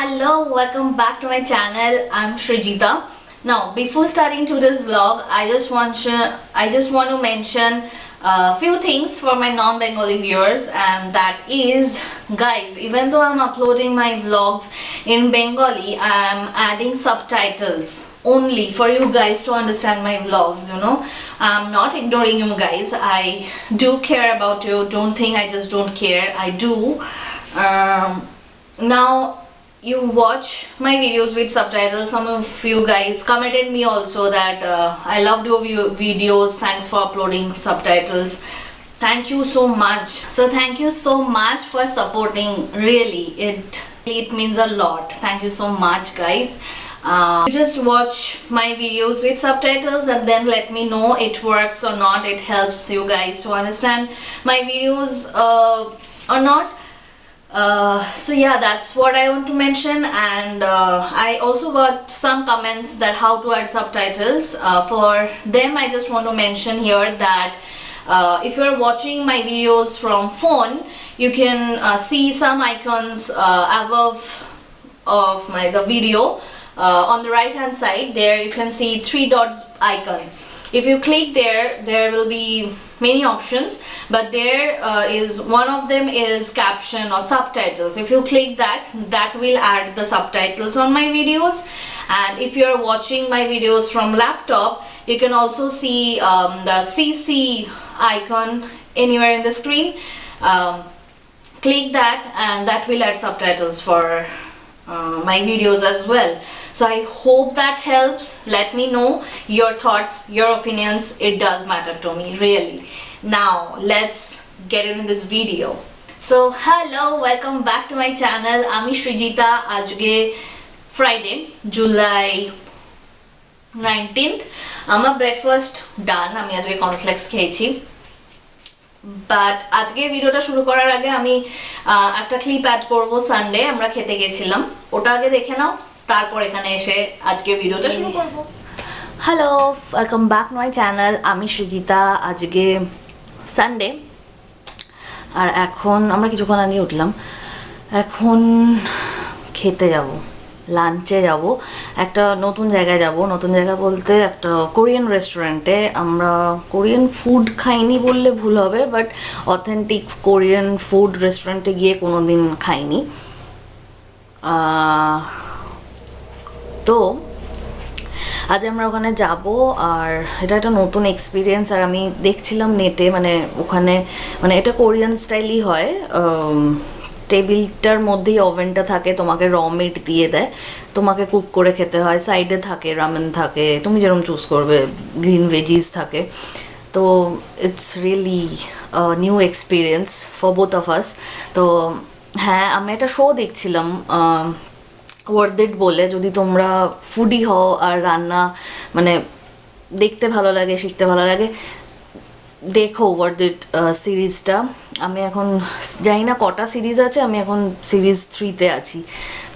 Hello, welcome back to my channel. I'm Srijita. Now, before starting today's vlog, I just want to mention a few things for my non-Bengali viewers, and that is, guys, even though I'm uploading my vlogs in Bengali, I'm adding subtitles only for you guys to understand my vlogs. I'm not ignoring you guys. I do care about you. Don't think I just don't care. I do. Now you watch my videos with subtitles. Some of you guys commented me also that I loved your videos, thanks for uploading subtitles. Thank you so much. So thank you so much for supporting. Really, it means a lot. Thank you so much, guys. Just watch my videos with subtitles and then let me know it works or not. It helps you guys to understand my videos or not. So yeah, that's what I want to mention. And I also got some comments that how to add subtitles. For them, I just want to mention here that if you're watching my videos from phone, you can see some icons above of the video. On the right hand side there you can see 3 dots icon. If you click there will be many options, but there is one of them is caption or subtitles. If you click that will add the subtitles on my videos. And if you're watching my videos from laptop, you can also see the CC icon anywhere in the screen. Click that and that will add subtitles for my videos as well. So I hope that helps. Let me know your thoughts, your opinions. It does matter to me, really. Now let's get into this video. So hello, welcome back to my channel. Ami Srijita. Ajge Friday, July 19th. আমার breakfast done. আমি আজকে cornflakes খেয়েছি। But আজকে ভিডিওটা শুরু করার আগে আমি একটা ক্লিপ অ্যাড করব। সানডে আমরা খেতে গেছিলাম, ওটা আগে দেখে নাও, তারপর এখানে এসে আজকে ভিডিওটা শুরু করব। Hello, welcome back to my channel. আমি সৃজিতা। আজকে সানডে আর এখন আমরা কিছুক্ষণ আগে উঠলাম। এখন খেতে যাব, লাঞ্চে যাব, একটা নতুন জায়গায় যাব। নতুন জায়গা বলতে একটা কোরিয়ান রেস্টুরেন্টে। আমরা কোরিয়ান ফুড খাইনি বললে ভুল হবে, বাট অথেন্টিক কোরিয়ান ফুড রেস্টুরেন্টে গিয়ে কোনো দিন খাইনি। তো আজ আমরা ওখানে যাব, আর এটা একটা নতুন এক্সপিরিয়েন্স। আর আমি দেখছিলাম নেটে, মানে ওখানে মানে এটা কোরিয়ান স্টাইলই হয়। টেবিলটার মধ্যেই ওভেনটা থাকে, তোমাকে র মিট দিয়ে দেয়, তোমাকে কুক করে খেতে হয়। সাইডে থাকে রামেন থাকে, তুমি যেরকম চুজ করবে, গ্রিন ভেজিস থাকে। তো it's really new experience for both of us. তো হ্যাঁ, আমি একটা শো দেখছিলাম ওয়ার্থ ইট বলে। যদি তোমরা ফুডি হও আর রান্না মানে দেখতে ভালো লাগে, শিখতে ভালো লাগে, দেখো ওয়ার্থ ইট সিরিজটা। আমি এখন জানি না কটা সিরিজ আছে, আমি এখন সিরিজ 3-তে আছি।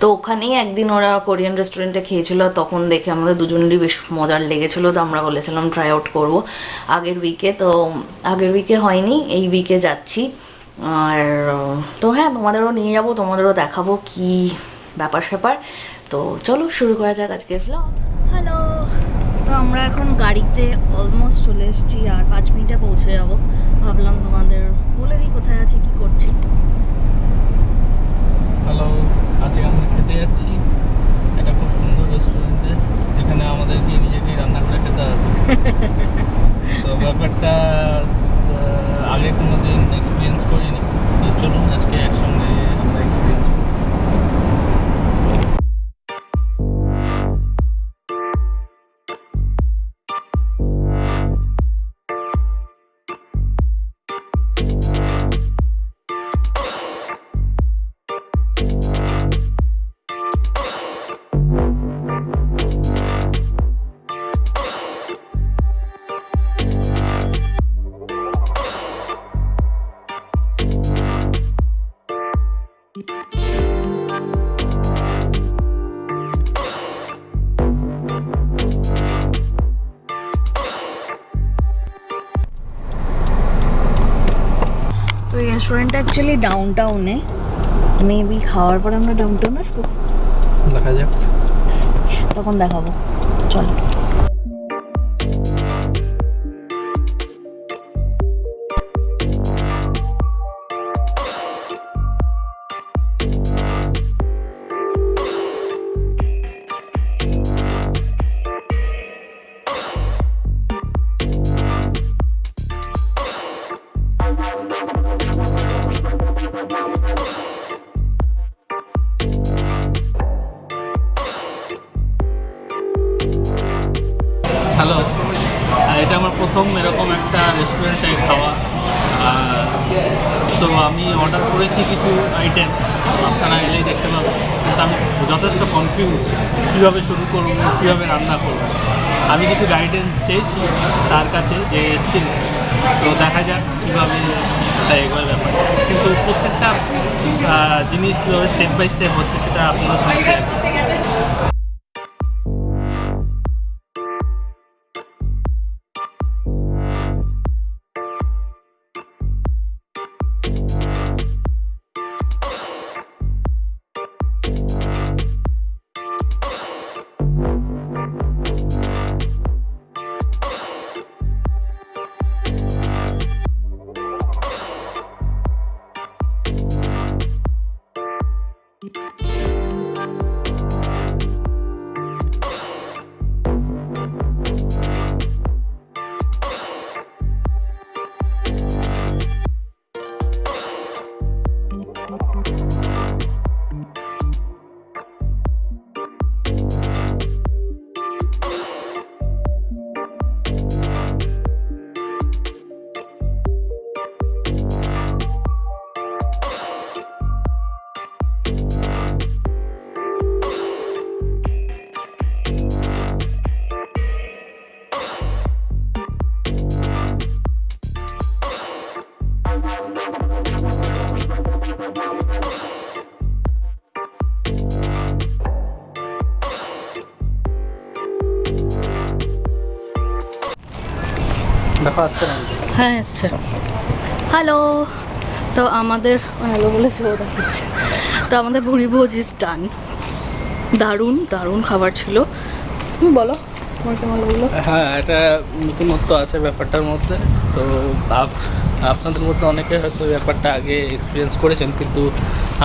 তো ওখানেই একদিন ওরা কোরিয়ান রেস্টুরেন্টে খেয়েছিল, তখন দেখে আমাদের দুজনেরই বেশ মজার লেগেছিলো। তো আমরা বলেছিলাম ট্রাই আউট করবো আগের উইকে। তো আগের উইকে হয়নি, এই উইকে যাচ্ছি। আর তো হ্যাঁ, তোমাদেরও নিয়ে যাবো, তোমাদেরও দেখাবো কি ব্যাপার স্যাপার। তো চলো শুরু করা যাক আজকের ভ্লগ। হ্যালো, তো আমরা এখন গাড়িতে অলমোস্ট চলে এসেছি, আর 5 মিনিটে পৌঁছে যাব। ভাবলাম তোমাদের বলে দিই কোথায় আছি, কি করছি। হ্যালো, আজকে আমরা খেতে যাচ্ছি এটা খুব সুন্দর রেস্টুরেন্টে, যেখানে আমাদেরকে নিজেকে রান্না করে খেতে হবে। তো ব্যাপারটা আগে কোনো দিন এক্সপিরিয়েন্স করিনি। তো চলুন আজকে একসঙ্গে আমরা এক্সপিরিয়েন্স করি। তো এই রেস্টুরেন্টটা অ্যাকচুয়ালি ডাউন টাউনে। মেবি খাওয়ার পর আমরা ডাউন টাউন আসবো। দেখা যাক, তখন দেখাবো। চলো। হ্যালো, এটা আমার প্রথম এরকম একটা রেস্টুরেন্টে খাওয়া। তো আমি অর্ডার করেছি কিছু আইটেম, আপনারা এলেই দেখতে পাবেন, কিন্তু আমি যথেষ্ট কনফিউজ কীভাবে শুরু করবো, কীভাবে রান্না করবো। আমি কিছু গাইডেন্স চেয়েছি তার কাছে যে এসেছিল, তো দেখা যাক কীভাবে এটা এগোয় ব্যাপার। কিন্তু প্রত্যেকটা জিনিস কীভাবে স্টেপ বাই স্টেপ হচ্ছে সেটা আপনাদের সঙ্গে দেখা আসছে না। হ্যাঁ এসছে। হ্যালো। তো আমাদের হ্যালো বলেছে, ও দেখাচ্ছে। তো আমাদের ভুড়ি ভোজ ইজ ডান। দারুণ দারুণ খাবার ছিল। তুমি বলো তোমার কেমন লাগলো? হ্যাঁ, এটা নতুনত্ব আছে ব্যাপারটার মধ্যে। তো আপনাদের মধ্যে অনেকে হয়তো ব্যাপারটা আগে এক্সপিরিয়েন্স করেছেন, কিন্তু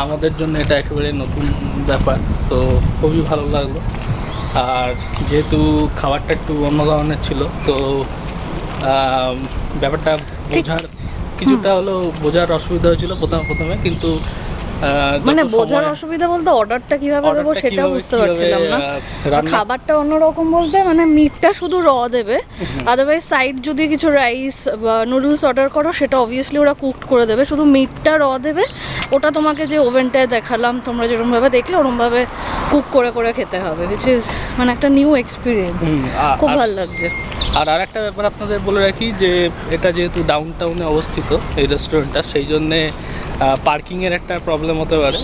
আমাদের জন্য এটা একেবারে নতুন ব্যাপার। তো খুবই ভালো লাগলো। আর যেহেতু খাবারটা একটু অন্য ধরনের ছিল, তো ব্যাপারটা কিছুটা হলো বোঝার অসুবিধা হয়েছিল প্রথমে, কিন্তু মানে বোঝার অসুবিধা বলতে অর্ডারটা কিভাবে দেবো সেটা বুঝতে পারছিলাম না। খাবারটা অন্যরকম বলতে মানে মিটটা শুধু র দেবে, আদারওয়াইজ সাইড যদি কিছু রাইস বা নুডলস অর্ডার করো সেটা অবভিয়াসলি ওরা কুকড করে দেবে, শুধু মিটটা র দেবে। ওটা তোমাকে যে ওভেনটায় দেখালাম তোমরা যেরকমভাবে দেখলে ওরমভাবে কুক করে করে খেতে হবে, উইচ ইজ মানে একটা নিউ এক্সপিরিয়েন্স। খুব ভালো লাগছে। আর আরেকটা ব্যাপার আপনাদের বলে রাখি যে এটা যেহেতু ডাউন টাউনে অবস্থিত এই রেস্টুরেন্টটা, সেই জন্যে পার্কিংয়ের একটা প্রবলেম হতে পারে।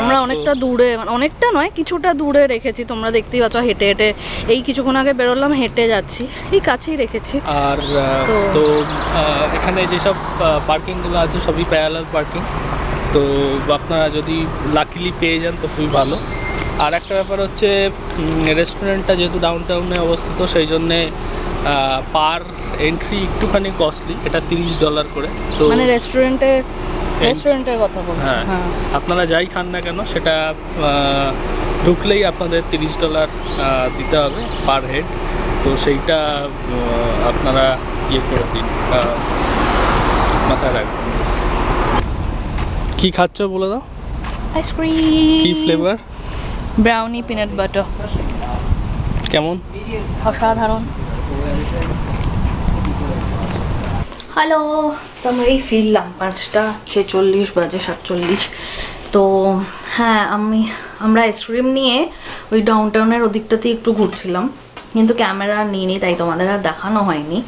আমরা অনেকটা দূরে, মানে অনেকটা নয় কিছুটা দূরে রেখেছি, তোমরা দেখতেই পাচ্ছ। হেঁটে হেঁটে এই কিছুক্ষণ আগে বেরোলাম, হেঁটে যাচ্ছি, এই কাছেই রেখেছি। আর তো এখানে যেসব পার্কিংগুলো আছে সবই প্যারালাল পার্কিং, তো আপনারা যদি লাকিলি পেয়ে যান তো খুবই ভালো। আর একটা ব্যাপার হচ্ছে রেস্টুরেন্টটা যেহেতু ডাউন টাউনে অবস্থিত, সেই জন্যে পার এন্ট্রি একটুখানি কস্টলি, এটা $30 করে। তো মানে রেস্টুরেন্টের কথা বলছি। হ্যাঁ, আপনারা যাই খান না কেন সেটা ঢুকলেই আপনাদের $30 দিতে হবে পার হেড। তো সেইটা আপনারা ইয়ে করে দিন, মাথায় রাখবেন। কী খাচ্ছ বলে দাও? আইসক্রিম। কী ফ্লেভার? Brownie peanut butter. কেমন? অসাধারণ। হ্যালো। তো আমরা এই ফিরলাম 5:46 বাজে, 47। তো হ্যাঁ আমরা আইসক্রিম নিয়ে ওই ডাউন টাউনের ওদিকটাতেই একটু ঘুরছিলাম, কিন্তু ক্যামেরা নিইনি, তাই তোমাদের আর দেখানো হয়নি।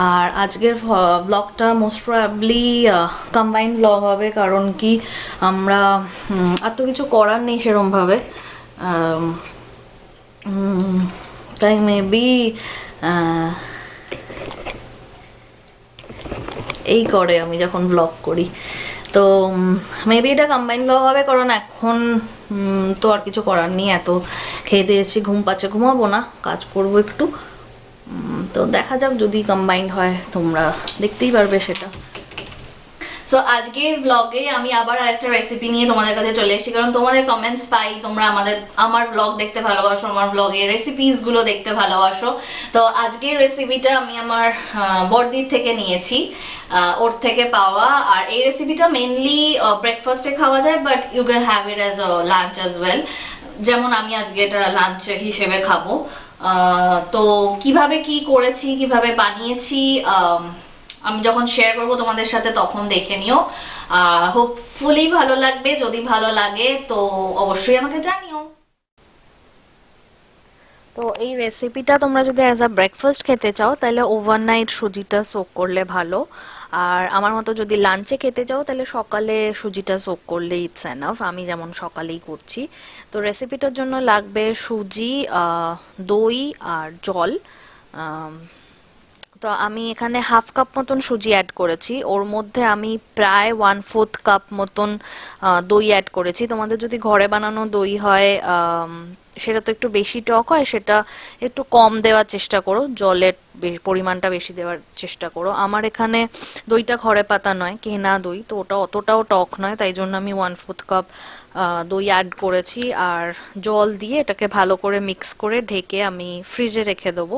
আর আজকের ব্লগটা মোস্ট প্রবাবলি কম্বাইন্ড ব্লগ হবে, কারণ কি আমরা আর তো কিছু করার নেই সেরমভাবে, তাই মেবি এই করে আমি যখন ব্লগ করি। তো মেবি এটা কম্বাইন ব্লগ হবে, কারণ এখন তো আর কিছু করার নেই, এত খেয়ে দিয়ে এসেছি, ঘুম পাচ্ছে, ঘুমাবো না, কাজ করবো একটু। তো দেখা যাক, যদি কম্বাইন্ড হয় তোমরা দেখতেই পারবে সেটা। সো আজকের ব্লগে আমি আবার আরেকটা রেসিপি নিয়ে তোমাদের কাছে চলে এসেছি, কারণ তোমাদের কমেন্টস পাই, তোমরা আমার ব্লগ দেখতে ভালোবাসো, আমার ব্লগে রেসিপিসগুলো দেখতে ভালোবাসো। তো আজকের রেসিপিটা আমি আমার বড়দির থেকে নিয়েছি, ওর থেকে পাওয়া। আর এই রেসিপিটা মেনলি ব্রেকফাস্টে খাওয়া যায়, but you can have it as lunch as well. যেমন আমি আজকে এটা লাঞ্চ হিসেবে খাবো। তো কিভাবে কি করেছি, কিভাবে বানিয়েছি, আমি যখন শেয়ার করবো তোমাদের সাথে তখন দেখে নিও। হোপফুলি ভালো লাগবে, যদি ভালো লাগে তো অবশ্যই আমাকে জানিও। তো এই রেসিপিটা তোমরা যদি অ্যাজ আ ব্রেকফাস্ট খেতে চাও তাহলে ওভারনাইট সুজিটা সোক করলে ভালো। আর আমার মতো যদি লাঞ্চে খেতে চাও তাহলে সকালে সুজিটা সোক করলে ইটস এনাফ, আমি যেমন সকালেই করছি। তো রেসিপিটার জন্য লাগবে সুজি, দই আর জল। তো আমি এখানে হাফ কাপ মতন সুজি অ্যাড করেছি, ওর মধ্যে আমি প্রায় 1/4 কাপ মতন দই অ্যাড করেছি। তোমাদের যদি ঘরে বানানো দই হয় সেটা তো একটু বেশি টক হয়, সেটা একটু কম দেওয়ার চেষ্টা করো, জলের পরিমাণটা বেশি দেওয়ার চেষ্টা করো। আমার এখানে দইটা খড়ে পাতা নয়, কেনা দই, তো ওটা অতটাও টক নয়, তাই জন্য আমি 1/4 কাপ দই অ্যাড করেছি। আর জল দিয়ে এটাকে ভালো করে মিক্স করে ঢেকে আমি ফ্রিজে রেখে দেবো।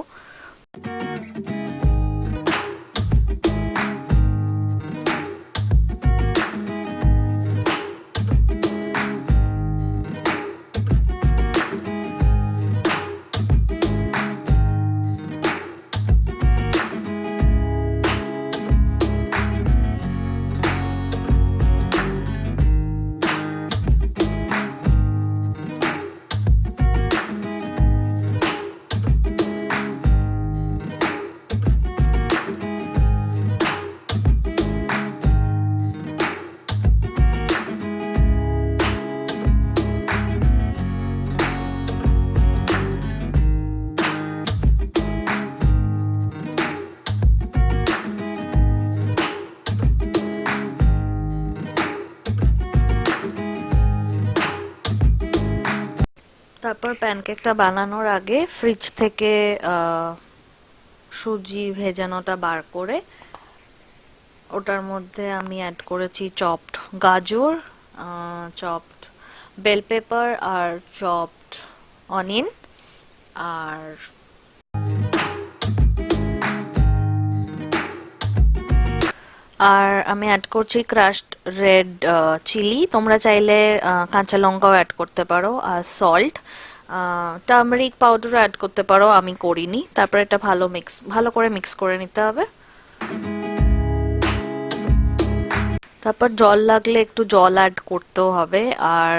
তারপর প্যানকেকটা বানানোর আগে ফ্রিজ থেকে সুজি ভেজানোটা বার করে ওটার মধ্যে আমি অ্যাড করেছি চপড গাজর, চপড বেল পেপার আর চপড অনিয়ন। আর আমি অ্যাড করছি ক্রাশড রেড চিলি, তোমরা চাইলে কাঁচা লঙ্কাও অ্যাড করতে পারো। আর সল্ট, টার্মারিক পাউডারও অ্যাড করতে পারো, আমি করিনি। তারপর এটা ভালো করে মিক্স করে নিতে হবে। তারপর জল লাগলে একটু জল অ্যাড করতেও হবে। আর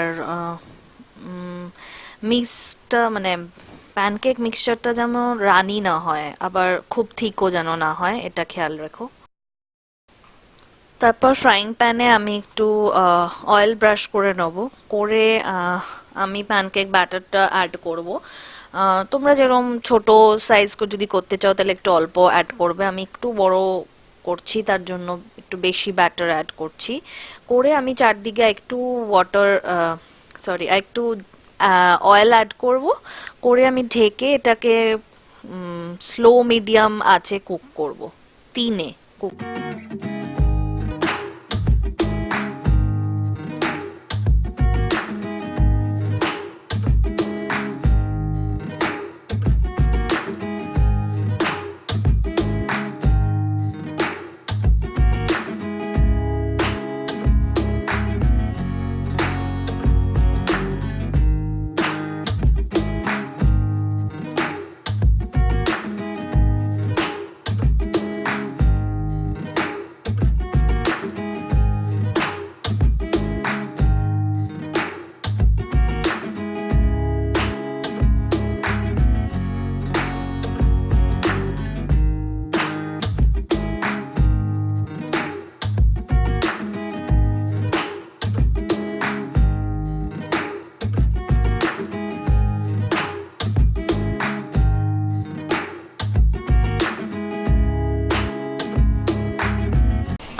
মিক্সটা মানে প্যানকেক মিক্সচারটা যেমন রানি না হয়, আবার খুব থিকও যেন না হয়, এটা খেয়াল রেখো। তারপর ফ্রাইং প্যানে আমি একটু অয়েল ব্রাশ করে নেব, করে আমি প্যানকেক ব্যাটারটা অ্যাড করব। তোমরা যেরকম ছোট সাইজ যদি করতে চাও তাহলে একটু অল্প অ্যাড করবে, আমি একটু বড় করছি তার জন্য একটু বেশি ব্যাটার অ্যাড করছি। করে আমি চারদিকে একটু একটু অয়েল অ্যাড করব, করে আমি ঢেকে এটাকে স্লো মিডিয়াম আঁচে কুক করব, 3-এ কুক।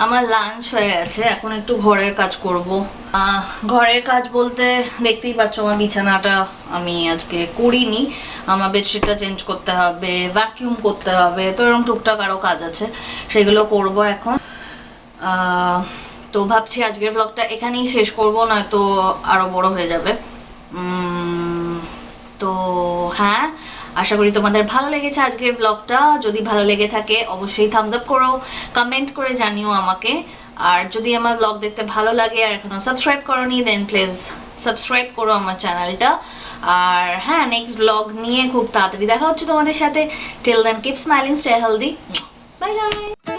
আমার লাঞ্চ হয়ে গেছে, এখন একটু ঘরের কাজ করব। ঘরের কাজ বলতে দেখতেই পাচ্ছ আমার বিছানাটা আমি আজকে করিনি, আমার বেডশিটটা চেঞ্জ করতে হবে, ভ্যাকিউম করতে হবে, তো এরকম টুকটাক আরও কাজ আছে, সেগুলো করব এখন। তো ভাবছি আজকের ব্লগটা এখানেই শেষ করব, নয়তো আরও বড় হয়ে যাবে। তো হ্যাঁ, আশা করি তোমাদের ভালো লেগেছে আজকের ব্লগটা। যদি ভালো লেগে থাকে অবশ্যই থামস আপ করো, কমেন্ট করে জানিও আমাকে। আর যদি আমার ব্লগ দেখতে ভালো লাগে আর এখনো সাবস্ক্রাইব করোনি, দেন প্লিজ সাবস্ক্রাইব করো আমার চ্যানেলটা। আর হ্যাঁ, নেক্সট ব্লগ নিয়ে খুব তাড়াতাড়ি দেখা হচ্ছে তোমাদের সাথে। Till then keep smiling, stay healthy, bye by.